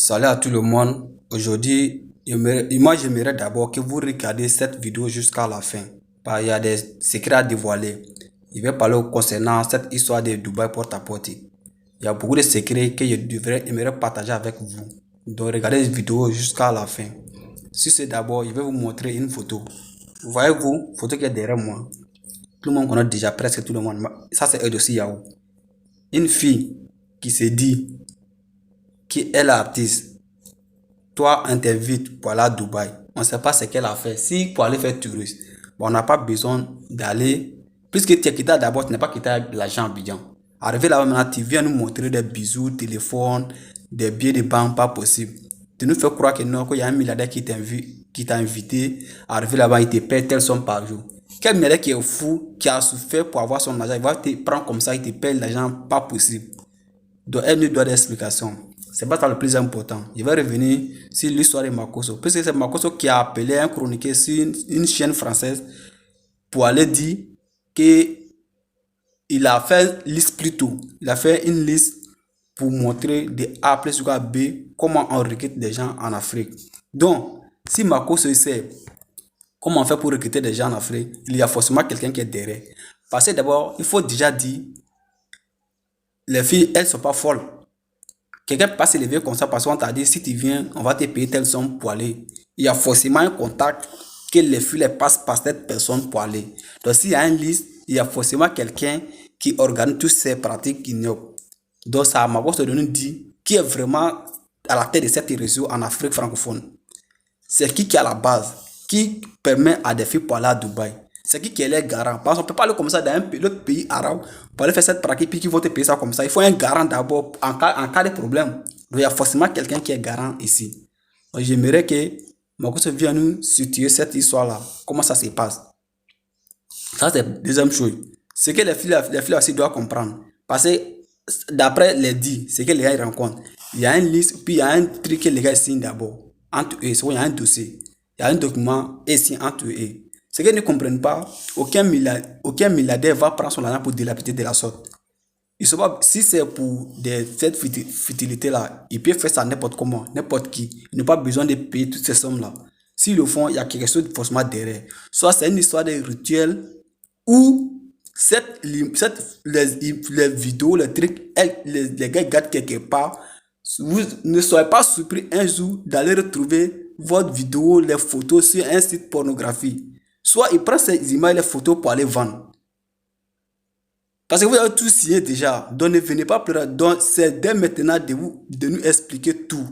Salut à tout le monde. Aujourd'hui, moi j'aimerais d'abord que vous regardiez cette vidéo jusqu'à la fin. Il y a des secrets à dévoiler. Je vais parler concernant cette histoire de Dubaï porte-à-porte. Il y a beaucoup de secrets que j'aimerais partager avec vous. Donc regardez cette vidéo jusqu'à la fin. Si c'est d'abord, je vais vous montrer une photo. Voyez-vous, photo qui est derrière moi. Tout le monde connaît déjà, presque tout le monde. Ça c'est Eudoxie Yahoo. Une fille qui se dit qu'elle est artiste. Toi, on t'invite pour aller à Dubaï. On ne sait pas ce qu'elle a fait. Si pour aller faire touriste, on n'a pas besoin d'aller. Puisque tu es quitté d'abord, tu n'es pas quitté avec l'argent en Abidjan. Arrivé là-bas maintenant, tu viens nous montrer des bijoux, téléphones, des billets de banque, pas possible. Tu nous fais croire que non, qu'il y a un milliardaire qui t'a invité. Arrivé là-bas, il te paie telle somme par jour. Quel milliardaire qui est fou, qui a souffert pour avoir son argent, il va te prendre comme ça, il te paie l'argent, pas possible. Donc, elle nous doit des explications. C'est pas ça le plus important. Je vais revenir sur l'histoire de Makosso. Puisque c'est Makosso qui a appelé un chroniqueur sur une chaîne française pour aller dire qu'il a fait une liste plus tôt. Il a fait une liste pour montrer de A plus ou B comment on recrute des gens en Afrique. Donc, si Makosso sait comment on fait pour recruter des gens en Afrique, il y a forcément quelqu'un qui est derrière. Parce que d'abord, il faut déjà dire, les filles, elles ne sont pas folles. Quelqu'un peut pas s'élever comme ça parce qu'on t'a dit si tu viens, on va te payer telle somme pour aller. Il y a forcément un contact que les filles les passent par cette personne pour aller. Donc s'il y a une liste, il y a forcément quelqu'un qui organise toutes ces pratiques ignobles. Donc ça m'a de nous dire qui est vraiment à la tête de cette réseau en Afrique francophone. C'est qui est à la base, qui permet à des filles pour aller à Dubaï. C'est qui est les garant. Parce qu'on ne peut pas aller comme ça dans un autre pays arabe pour aller faire cette pratique puis qui vont te payer ça comme ça. Il faut un garant d'abord en cas de problème. Donc il y a forcément quelqu'un qui est garant ici. Donc j'aimerais que Makosso vienne nous situer cette histoire-là. Comment ça se passe. Ça c'est la deuxième chose. Ce que les filles aussi doivent comprendre. Parce que d'après les dits, ce que les gars rencontrent, il y a une liste, puis il y a un truc que les gars signent d'abord. Entre eux, il y a un dossier. Il y a un document et signe entre eux. Ce qu'ils ne comprennent pas, aucun milliardaire va prendre son argent pour dilapider de la sorte. Si c'est pour cette futilité-là, ils peuvent faire ça n'importe comment, n'importe qui. Ils n'ont pas besoin de payer toutes ces sommes-là. S'ils le font, il y a quelque chose de forcément derrière. Soit c'est une histoire de rituel ou les vidéos, les trucs, les gars gardent quelque part. Vous ne soyez pas surpris un jour d'aller retrouver votre vidéo, les photos sur un site pornographique. Soit il prend ces images, les photos pour aller vendre. Parce que vous avez tout signé déjà. Donc ne venez pas pleurer. Donc c'est dès maintenant de nous expliquer tout.